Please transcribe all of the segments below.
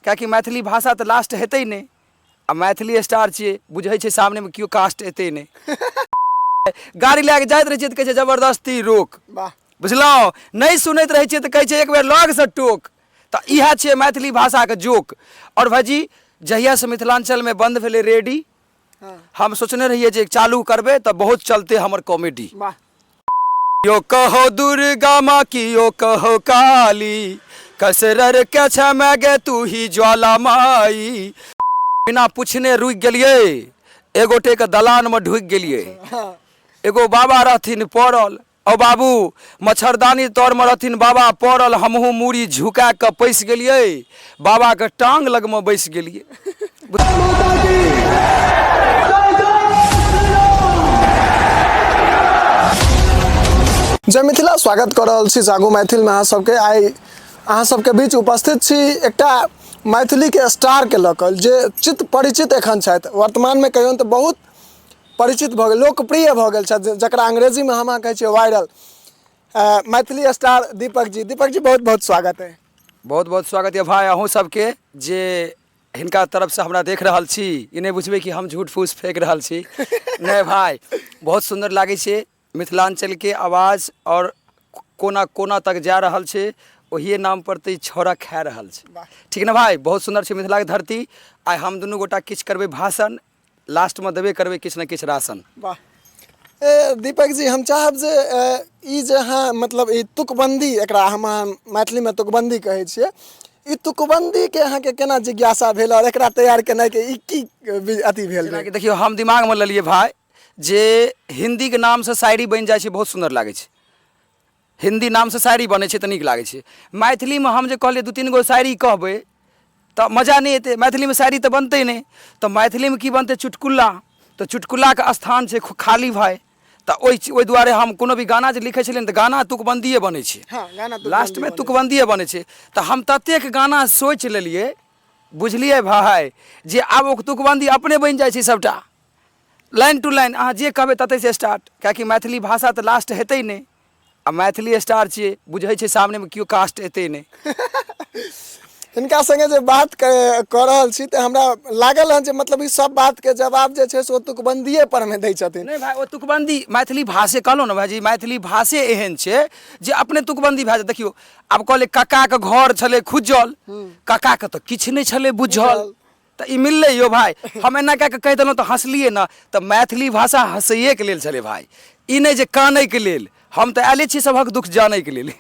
कियाकि मैथिली भाषा तो लास्ट हेतै नहीं। आ मैथिली स्टार छे, बुझे छे सामने में क्यों कास्ट एते नहीं। गाड़ी लैके जाइत रहे तो कहे जबरदस्ती रोक, बुझलौ नहीं सुनैत रहे तो कहे एक बेर लग से टोक। तो यह छे मैथिली भाषा के जोक। और भाजी जहिया से मिथिलांचल में बंद भेले रेडी, हम सोचने रहिए जे चालू करबे तो बहुत चलते हमर कॉमेडी। यो कहो दुर्गा माँ की यो कहो काली, कसरर के छमे गे तू ही ज्वाला माई। बिना पूछने रुक गेलिए, एगोटे के दलान में ढुक गेलिए। एगो बाबा रहथिन पड़ल, ओ बाबू मच्छरदानी तौर में रहथिन बाबा पड़ल, हमहू मूड़ी झुका के पैस गेलिए, बाबा के टांग लग में बैस गेलिए। जय मिथिला, स्वागत कर रहल छी जागो मैथिल में। अहाँ सबके आइ अहाँ सबके बीच उपस्थित छी एकटा मैथिली के स्टार के लकल जे चित परिचित एखन छथि। वर्तमान में कहियौ तो बहुत परिचित भ गेल, लोकप्रिय भ गेल छथि, जकरा अंग्रेजी में हम कहै छियै वायरल। मैथिली स्टार दीपक जी बहुत बहुत स्वागत है। बहुत बहुत स्वागत है भाई अहूँ सबके जे हिनका तरफ से हमरा देख रहल छी। ई नहीं बुझबे कि हम झूठ फूस फेंक रहल छी। नहीं भाई, बहुत सुंदर लागे छे, मिथिलांचल के आवाज और कोना कोना तक जा रहल छे, वही नाम पर तो छोरा खा रहल छे। ठीक ना भाई, बहुत सुंदर छे मिथिला के धरती। आइ हम दुनू गोटा किछ करबे भाषण, लास्ट में देबे करबे किछ न किछ राशन। वाह दीपक जी, हम चाहब जे ई जे हाँ मतलब ई तुकबंदी, एकरा हम मैथिली में तुकबंदी कहै छियै, ई तुकबंदी के अहाँ के केना जिज्ञासा भेल और एकरा तैयार केना के ई की अथी भेल रहे? देखियो हम दिमाग में लेलिए भाई जे हिंदी के नाम से शायरी बन जाए छे, बहुत सुंदर लागे छे। हिंदी नाम से शायरी बने छे तो नीक लागे छे। मैथिली में हम जे कहलिए दू तीन गो शायरी कहबे तो मजा नहीं एते। मैथिली में शायरी तो बनते नहीं, तो मैथिली में की बनते? चुटकुला। तो चुटकुला के स्थान छे खाली भाई। तो ओहि दुआरे हम कोनो भी गाना जे लिखे छलिए तो गाना तुकबंदिए बने छे। हाँ, गाना लास्ट में तुकबंदिए बने छे। तो हम ततेक गाना सोच लेलिए, बुझलिए भाई, जे आब ओ तुकबंदी अपने बन जाए छे सबटा। लाइन टू लाइन अहाँ जे कहबे तते से स्टार्ट, कियाकि मैथिली भाषा तो लास्ट हेतै नहीं। आ मैथिली स्टार छे, बुझे छे सामने में क्यों कास्ट एते नहीं। हिनका संगे जे बात कर रहल छी तो हमरा लागल है जे मतलब ई सब बात के जवाब जे छे सो तुकबंदिए पर में दै छथिन। नहीं भाई, वो तुकबंदी मैथिली भाषे कहलो ना भाईजी, मैथिली भाषे एहन छे जे अपने तुकबंदी भए जाए। देखियो आब कहले काका के घर छले खुजल, काका के तो किछ नहीं छले बुझल, तो ई मिलले यो भाई। हम एना कह के कह देलहुँ तो हंसलिए ना, तो मैथिली भाषा हंसैए के लेल छले भाई, ई नहीं जे कानै के लेल। हम तो आयले छी सबक दुख जाने के लेल।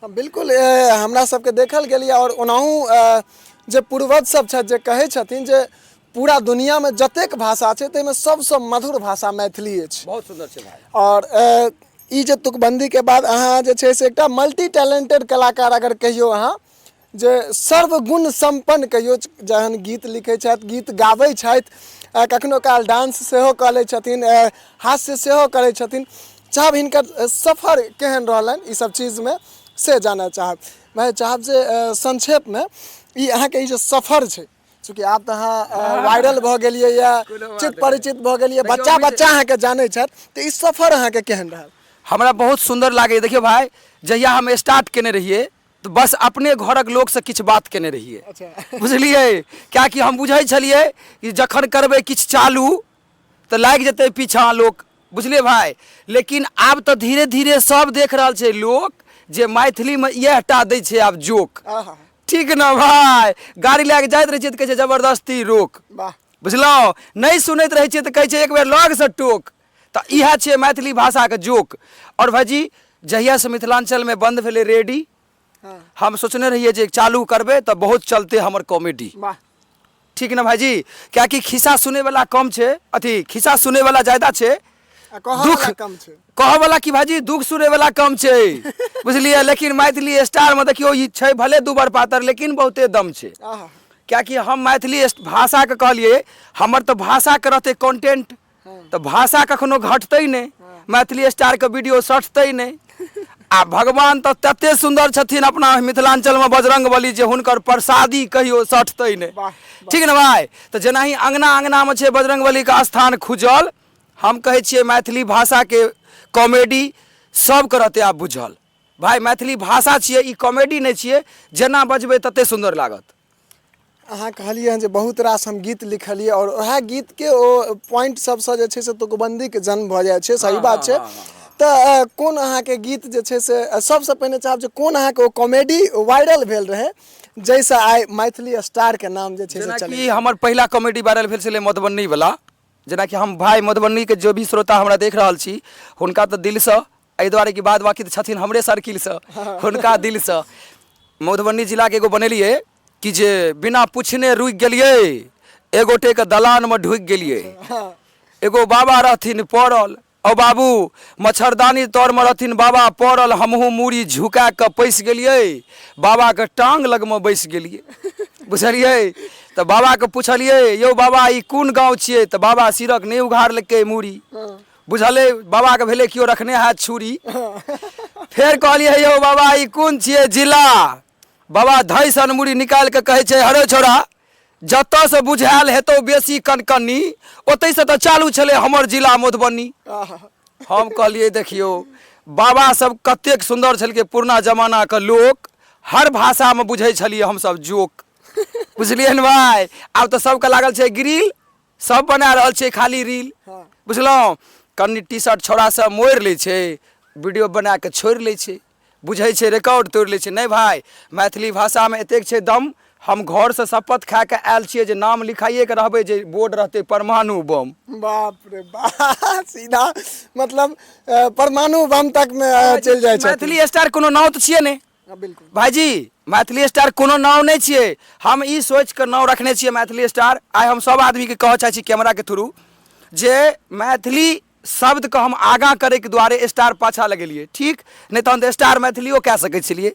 बिल्कुल, हमरा सबके देखल गेलिए और ओनाहू जे पूर्वज सब छथि जे कहै छथिन जे पूरा दुनिया में जतेक भाषा छे ताहिमे सबसे मधुर भाषा मैथिली छे। बहुत सुंदर छे भाई। और ई जे तुकबंदी के बाद अहाँ जे छे से एकटा मल्टी टैलेंटेड कलाकार अगर कहियो अहाँ जे सर्वगुण संपन्न कहियो, जहन गीत लिखै छथि, गीत गाबै छथि, कखनो काल डांस सेहो कऽ लै छथिन, हास्य सेहो करै छथिन। चाहब हिनकर सफर केहन रहलन ई सब चीज में से जानना चाहब। मैं चाहब जे संक्षेप में ई अहाँ के ई जे सफर छे, चूँकि आप तो अहाँ वायरल भ गेलिए या चित परिचित भ गेलिए, बच्चा अहाँ के जाने छथि, तो ई सफर अहाँ के केहन रहल? हमरा बहुत सुंदर लागे। देखियो भाई, जहिया हम स्टार्ट केने रहिए तो बस अपने घरक लोग से किछ बात केने रहिए। अच्छा। बुझलिए, क्या कि हम बुझे छलिए कि जखन करबे किछ चालू तो लाग जते पीछा लोग, बुझलिए भाई। लेकिन आब तो धीरे धीरे सब देख रहल छे लोग जे मैथिली में ये हटा दै छे आब जोक। ठीक ना भाई, गाड़ी लैके जाइत रहे तो कहे जबरदस्ती रोक, बुझलौ नहीं सुनैत रहे तो कहे एक बेर लग से टोक। तो यह छे मैथिली भाषा के जोक। और भाजी जहिया से मिथिलांचल में बंद भेले रेडी, हम सोचने रहिए जे चालू करबे तो बहुत चलते हमर कॉमेडी। ठीक ना भाईजी, क्या कि खिस्सा सुने वाला कम छे, अथी खिस्सा सुने वाला ज्यादा छे, दुख कम छे। कह वाला की भाजी दुख सुने वाला कम छे, बुझलिए। लेकिन मैथिली स्टार में देखियो ई छे भले दुबर पातर, लेकिन बहुते दम छे। क्या कि हम मैथिली भाषा के कहलिए, हमर तो भाषा के रहते कंटेंट, तो भाषा कखनो घटते नहीं, मैथिली स्टार के वीडियो सटते नहीं। आ भगवान तो तते सुंदर छथिन अपना मिथिलांचल में बजरंगबली, जे हुनकर प्रसादी कहियो सटते नहीं। ठीक ना भाई, तो जेना ही अंगना अंगना में छे बजरंगबली का स्थान खुजल, हम कहे छिए मैथिली भाषा के कॉमेडी सब के रहते आप बुझल। भाई मैथिली भाषा छिए, ई कॉमेडी नहीं छिए, जेना बजबे तते सुंदर लागत। अहाँ कहलिए हन जे बहुत रास हम गीत लिखलिए और वएह गीत के ओ पॉइंट सबसँ जे छै से तुकबंदी के जन्म भऽ जाइ छै, सही बात छै। तऽ कोन अहाँके गीत जे छै से सबसँ पहिने चाहब जे कोन अहाँके ओ कॉमेडी वायरल भेल रहे जैसे आइ मैथिली स्टार के नाम जे छै से चले। जेनाकि हमर पहिला कॉमेडी वायरल भेल छलै मधुबनी वाला, जेनाकि हम भाई मधुबनी के जो भी श्रोता हमरा देख रहल छी हुनका तऽ दिलसँ, एहि दुआरे कि बाद बाकी तऽ छथिन हमरे सर्किलसँ, हुनका दिलसँ मधुबनी जिलाके एगो बनेलियै कि जे बिना पुछने रुकि गेलियै, एगोटेके दलानमे ढुकि गेलियै, एगो बाबा रहथिन पड़ल, ओ बाबू मच्छरदानी तरमे रहथिन बाबा पड़ल, हमहूँ मूड़ी झुका कऽ पैसि गेलियै, बाबाके टाँग लगमे बैसि गेलियै, बुझलियै। तऽ बाबाके पुछलियै यौ बाबा ई कोन गाँव छियै, तऽ बाबा सिरक नहि उघाड़लकै मूड़ी, बुझलै, बाबाके भेलै केओ रखने हैत छुरी। फेर कहलियै यौ बाबा ई कोन छियै जिला, बाबा धइ सन मूड़ी निकालि कऽ कहै छै हरे छोड़ा जतऽसँ बुझायल हेतौ बेसी कनकनी ओतहिसँ तऽ चालू छलै हमर जिला मधुबनी। हम कहलियै देखियौ बाबा सब कतेक सुन्दर छलकै, पुरना जमानाके लोक, हर भाषामे बुझै छलियै हमसब जोक, बुझलियै ने भाय। आब तऽ सबके लागल छै ग्रिल, सब बना रहल छै खाली रील, बुझलहुँ। कनि टी शर्ट छौड़ा सब मोड़ि लै छै, वीडियो बना कऽ छोड़ि लै छै, बुझै छै रिकॉर्ड तोड़ि लै छै। नहीं भाई मैथिली भाषामे एतेक छै दम, हम घरसँ शपथ खा कऽ आयल छियै जे नाम लिखाइए के रहबै जे बोर्ड रहतै परमाणु बम। बाप रे बाप, सीधा मतलब परमाणु बम तक में चलि जाइ छै। मैथिली स्टार कोनो नाम तऽ छियै ने बिल्कुल भाईजी, मैथिली स्टार कोनो नाम नहीं छियै, हम ई सोचि कऽ नाम रखने छियै मैथिली स्टार। आइ हम सब आदमीके कहऽ चाहै छी कैमरा के थ्रू जे मैथिली शब्द के हम आगाँ करे के दुआरे स्टार पाछा लगेलिए, ठीक नहीं तहन तऽ स्टार मैथिलियो कह सकै छलिए,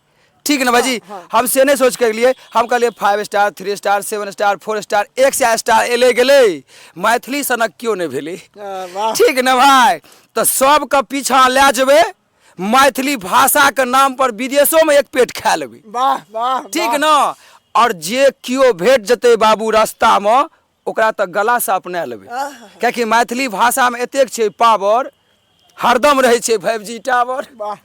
ठीक है ना भाईजी। हम से नहीं सोच के लिए हम कहलिए 5 star 3 star 7 star 4 star 100 star एले गेले, मैथिली सनक क्यों नहीं भेले, ठीक ना भाई। तो सबके पीछा लए जेबै, मैथिली भाषा के नाम पर विदेशों में एक पेट खा लेबै, वाह वाह, ठीक ना। और जे कियो भेट जते बाबू रास्ता में ओकरा तऽ गला से अपना लेबै, कियाकि मैथिली भाषा में एतेक छै पावर, हरदम रहे छै 5G टावर। वाह,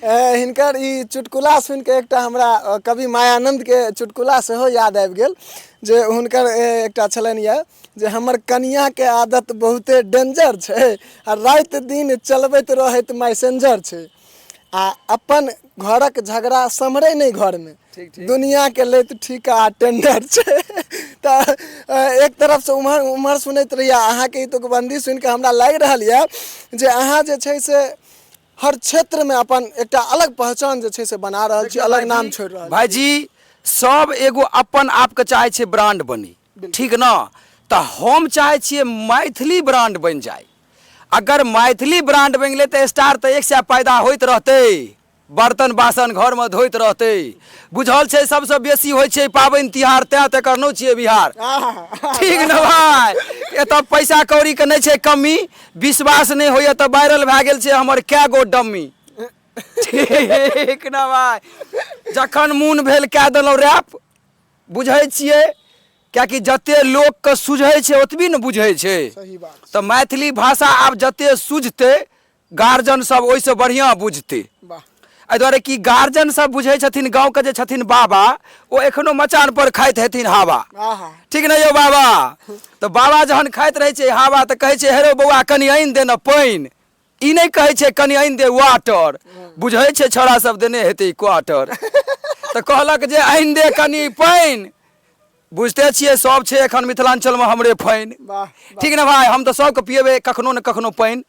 हिनकर ई चुटकुला सुनि के एकटा हमरा कवि मायानंद के चुटकुला सेहो याद आबि गेल जे हुनकर एकटा छलनि यऽ जे हमर कनिया के आदत बहुते डेंजर छै आ राति दिन चलबैत रहैत मैसेंजर छै आ अपन घरक झगड़ा सम्हरै नहीं घर में, दुनिया के लैत ठीका टेंडर छै। तऽ एक तरफ से उम्हर सुनैत रहिए अहाँके ई तुकबंदी सुनि के हमरा लागि रहल यऽ जे अहाँ जे छै से हर क्षेत्र में अपन एकटा अलग पहचान जे छै से बना रहल छी, अलग नाम छोड़ रहल छी। भाईजी सब एगो अपन आप के चाहे छै ब्रांड बनी, ठीक ना। तो हम चाहे छियै मैथिली ब्रांड बन जाए, अगर मैथिली ब्रांड बन गेलै तो स्टार तो 100 पैदा होइत रहतै, बर्तन बासन घर में धोइत रहतै, बुझल छै सबसे बेसी होइ छै पाबनि तिहार, तैं तऽ करनो छियै बिहार, ठीक ना भाई। एतऽ पैसा कौड़ी के नहीं छै कमी, विश्वास नहीं होइए तो वायरल भए गेल छै हमर कै गो डम्मी, ठीक ना भाई। जखन मोन भेल कह देलहुँ रैप, बुझै छियै, कियाकि जते लोक के सुझै छै ओतबी ने बुझै छै। सही बात। तो मैथिली भाषा आब जते सुझते गार्जियन सब ओहिसँ बढ़िया बुझते, एहि दुआरे कि गार्जियन सब बुझै छथिन, गाँव के जे छथिन बाबा ओ एखनो मचान पर खाइत हेथिन हावा, ठीक ना यौ बाबा। तो बाबा जहन खाइत रहे छै हावा तऽ कहै छै हेरो बौआ कनि आनि दे न पानि, ई नहीं कहै छै कनि आनि दे वाटर, बुझै छै छौड़ा सब देने हेतै क्वार्टर, तऽ कहलक जे आनि दे कनि पानि, बुझते छियै सब छै एखन मिथिलांचल में हमरे फाइन, ठीक ना भाई। हम तो सबके पिएबे कखनो न कखनो पानि,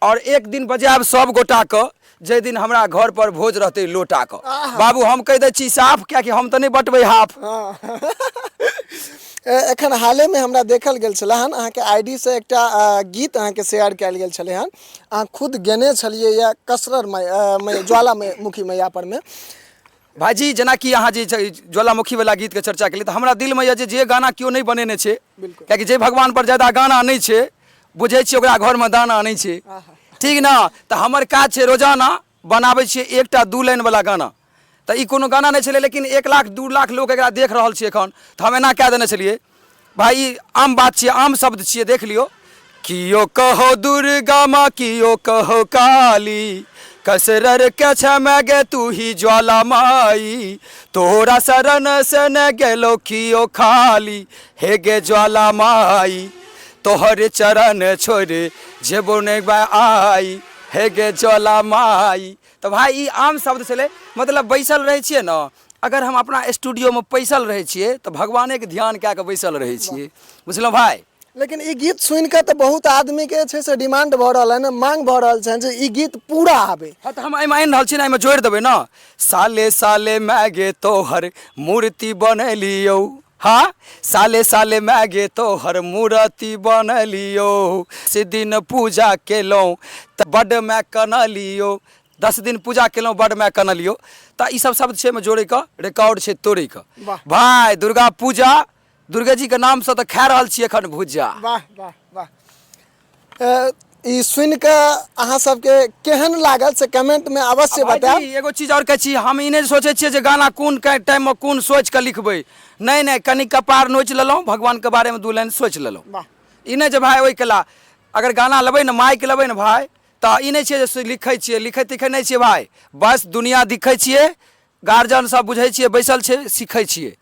और एक दिन बजायब सब गोटा के जे दिन हमरा घर पर भोज रहते लोटा के, बाबू हम कह दे छी साफ, कियाकि हम तो नहीं बटबै हाफ। एखन हाले में हमरा देखल गेल छले हन अहाँके आईडी से एकटा गीत अहाँके शेयर कयल गेल छले हन, अहाँ खुद गेने छलिए या कसरर ज्वालामुखी मैया पर में। भाईजी जेनाकि अहाँ जे ज्वालामुखी वाला गीत के चर्चा केलिए, तो हमरा दिल में ये जे गाना क्यों नहीं बनेने छै, कियाकि जे भगवान पर ज्यादा गाना नहीं छै, बुझे छियै ओकरा घर में दाना नहीं छै, ठीक ना। तो हमर काज छै रोजाना बनाबै छियै एकटा 2 लाइन वाला गाना, तो ई कोनो गाना नहीं छलै, लेकिन 1 लाख 2 लाख लोग एकरा देख रहल छै एखन, तो हम एना कह देने छलिए भाई, आम बात छियै, आम शब्द छियै, देख लियो। कियो कहो दुर्गा माँ कियो कहो काली, कसरर के छमे गे तू ही ज्वाला माई, तोरा शरण से न गेलो कियो खाली, हे गे ज्वाला माई तोहर चरण छोड़े जेबो नहीं आई, हे गे ज्वाला माई। तो भाई ई आम शब्द छलै, मतलब बैसल रहै छियै ने, अगर हम अपना स्टूडियोमे बैसल रहै छियै तऽ भगवानेके ध्यान कए कऽ बैसल रहै छियै, बुझलहुँ भाई। लेकिन ई गीत सुनि कऽ तऽ बहुत आदमी के छै से डिमांड भऽ रहल है ने, मांग भऽ रहल छै जे ई गीत पूरा आबे। हाँ तऽ हम एहिमे आनि रहल छी ने, एहिमे जोड़ि देबै ने, साले साले मैगे तोहर मूर्ति बनलियौ, हाँ साले साले मैगे तोहर मूर्ति बनलियौ, से दिन पूजा केलहुँ तऽ बड्ड मैं कनलियौ, 10 दिन पूजा केलहुँ बड्ड मैं कनलियौ। तऽ ई सब शब्द छै में जोड़े के रिकॉर्ड छै तोड़े के। भाई दुर्गा पूजा दुर्गा जी के नाम से तो खा रहल छी एखन भुजा। वाह वाह वाह। ई सुनि के अहाँ सबके केहन लागल से कमेंट में अवश्य बताएब। एगो चीज और कहै छी, हम ई नहीं सोचे छियै जे गाना कोन टाइम में कोन सोच के लिखबै, नहीं नहीं कनी कपार नोच लेलहुँ, भगवान के बारे में 2 लाइन सोच लेलहुँ। ई नहीं जे भाई ओहि कला अगर गाना लेबै ने, माइक लेबै ने भाई, तो ई नहीं छै जे लिखै छियै, लिखै तिखै नहीं छियै भाई, बस दुनिया दिखै छियै, गार्जियन सब बुझै छियै, बैसल छै सीखै छियै।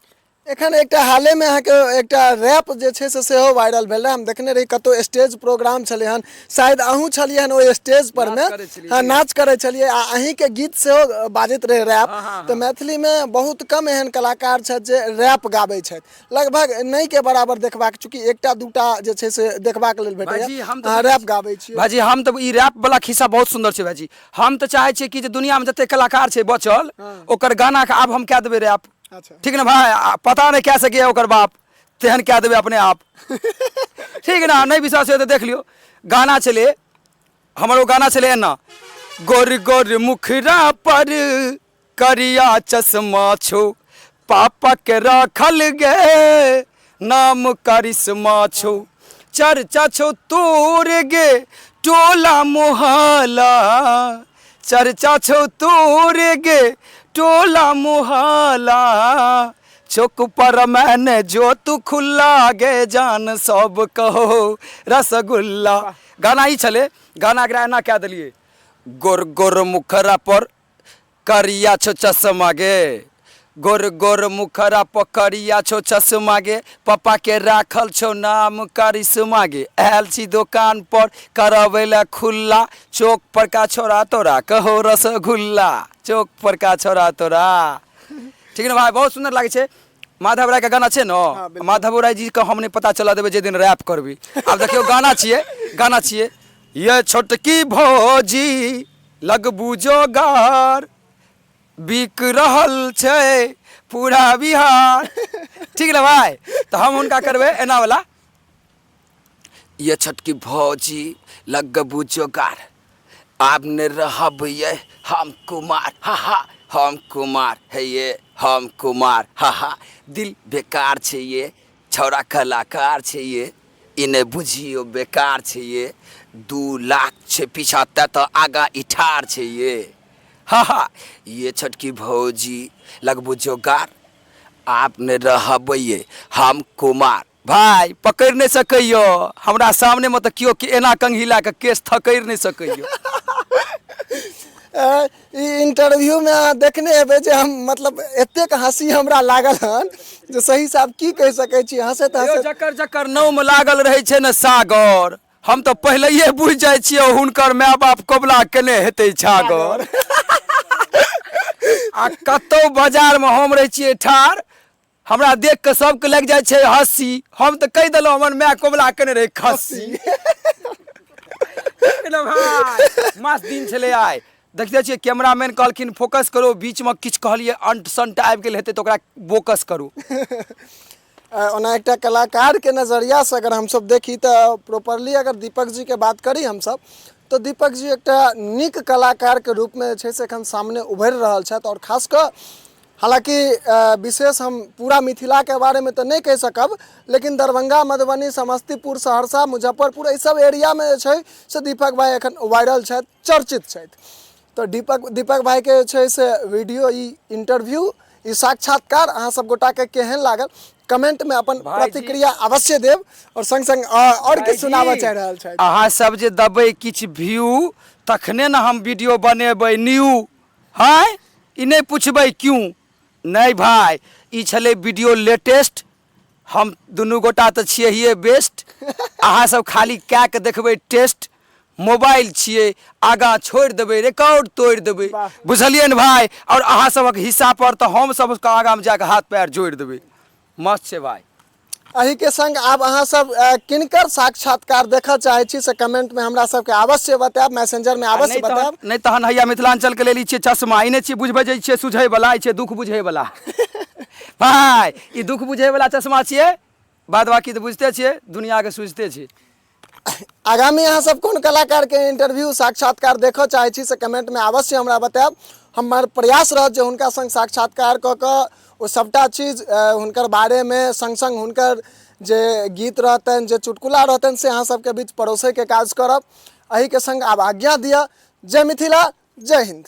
एखन एकटा हाले में अहाँके एकटा रैप जे छै से सेहो वायरल भेल रहे, हम देखने रही कतौ स्टेज प्रोग्राम छलै हन, शायद अहूँ छलियै हन ओहि स्टेज पर में, हाँ नाच करै छलियै आ अहीं के गीत सेहो बाजैत रहे रैप। तो मैथिली में बहुत कम एहन कलाकार छथि जे रैप गाबै छथि, लगभग नहीं के बराबर देखबाक, चूँकि एकटा दूटा जे छै से देखबाक लेल भेटैया अहाँ रैप गाबै छियै। भाजी हम तो ई रैप वाला खिस्सा बहुत सुंदर छै भाजी, हम तो चाहे छियै कि जे दुनिया में जते कलाकार छै बचल ओकर गाना के आब हम कह देबै रैप। ठीक ना भाई, पता नहीं कह सके ओकर बाप, तेहन कह देबै अपने आप। ठीक ना, नहीं विश्वास हो तो देख लियो, गाना चले हमारो गाना चले एना, गोर गोर मुखरा पर करिया चश्मा छो, पापा के राखल गे नाम करिश्मा छो, चर्चा छो तोर गे टोला मोहल्ला, चर्चा छो तोर गे टोला मोहल्ला, चौक पर मैंने जो तू खुला गे जान सब कहो रसगुल्ला। गाना ही चले, गाना एकरा एना कह दिलिए, गोर गोर मुखरा पर करिया छो चश्मा गे, गोर गोर मुखरा पर करिया छो चश्मा गे, पापा के राखल छो नाम करिश्मा गे, आयल छी दुकान पर करबैला खुल्ला, चौक पर का छोरा तोरा कहो रसगुल्ला, चौक पर का छोरा तोरा। ठीक है भाई, बहुत सुंदर लागे छे। माधव राय का गाना छे न, माधव राय जी का हम नहीं पता चला देवे जे दिन रैप करबी। अब देखियो गाना छिए, गाना छिए, ये छोटकी भौजी लगबू जोगार, बिक रहल छे पूरा बिहार। ठीक है भाई, तो हम उनका करबे एना वाला, ये छोटकी भौजी लगबू जोगार, आपने रहब ये हम कुमार, हा हा हम कुमार है ये हम कुमार, हा हा दिल बेकार छे ये छौरा कलाकार छे ये, इन्हें बुझियो बेकार छे ये, 2 लाख छे पीछा तो आगा इठार छे ये, हा हा ये छोटकी भौजी लगबू जोगार, आपने रहब ये हम कुमार। भाई पकड़ नहीं सकइयो हमरा सामने में, तो क्यों कि एना कंघिला के केस थकड़ नहीं सकइयो। इंटरव्यू में देखने हेबे जे हम मतलब एतेक हंसी हमरा लागल हन जे सही साहब की कह सकै छी, हंसैत हंसैत जकर जकर नाव में लागल रहे छे न सागर, हम तो पहले ही बुझ जाय छियै हुनकर माय बाप कबला केने हेतै छागर। आ कतौ बाजार में हम रहे छियै ठार, हमरा देख के सबके लग जाय छे हंसी, हम तो कह देलहुँ हमर माय कबला केने रहे खस्सी। मास दिन छले आय, देखते छियै कैमरामैन कहलखिन फोकस करो, बीच में किछु कहलिए अंट संट आबि गेल हेतै तो ओकरा बोकस करू। ओना एकटा कलाकार के नजरिया से अगर हम सब देखी तो प्रॉपरली अगर दीपक जी के बात करी हम सब, तो दीपक जी एकटा नीक कलाकार के रूप में छै से एखन सामने उभरि रहल छथि। और खास कर हालांकि विशेष हम पूरा मिथिला के बारे में तो नहीं कह सकब, लेकिन दरभंगा, मधुबनी, समस्तीपुर, सहरसा, मुजफ्फरपुर इस सब एरिया में छै से दीपक भाई एखन वायरल छथि, चर्चित छथि। तो दीपक भाई के छै से वीडियो, ई इंटरव्यू, ई साक्षात्कार अहाँ सब गोटा के केहन लागल कमेंट में अपन प्रतिक्रिया अवश्य देव। और संग संग और के सुनावा चाह रहल छथि अहाँ सब जे दबै किछ व्यू तखने न हम वीडियो बनेबै न्यू। हाँ ई नहीं पूछबै क्यों। नहीं भाई ई छलै वीडियो लेटेस्ट। हम दुनू गोटा तऽ छियै बेस्ट। अहाँ सब खाली कए के देखबै टेस्ट। मोबाइल छियै आगाँ छोड़ि देबै रिकॉर्ड तोड़ि देबै। बुझलियै ने भाई। और अहाँ सबक हिस्सा पर तऽ हम सबके आगाँ में जाके हाथ पैर जोड़ि देबै। मस्त छै भाई। एही के संग आब अहाँ सब किनकर साक्षात्कार देखऽ चाहै छी से कमेंट में हमरा सबके अवश्य बतायब, मैसेंजर में अवश्य बतायब। नहीं तहन हैया मिथिलांचल के लेल ई छियै चश्मा। ई नहीं छियै बुझबै जे ई छियै सुझै वाला, ई छियै दुख बुझै वाला। भाई ई दुख बुझै वाला चश्मा छियै। बाद बाकी तऽ बुझते छियै दुनिया के सूझते छै। आगामी अहाँ सब कोन कलाकार के इंटरव्यू साक्षात्कार देखऽ चाहै छी से कमेंट में अवश्य हमरा बतायब। हमर प्रयास रहत जे हुनका संग साक्षात्कार कऽ कऽ ओ सबटा चीज हुनकर बारे में संग संग हुनकर जे गीत रहतनि, जे चुटकुला रहतनि से अहाँ सबके बीच परोसै के काज करब। एही के संग आब आज्ञा दिअ। जय मिथिला, जय हिंद।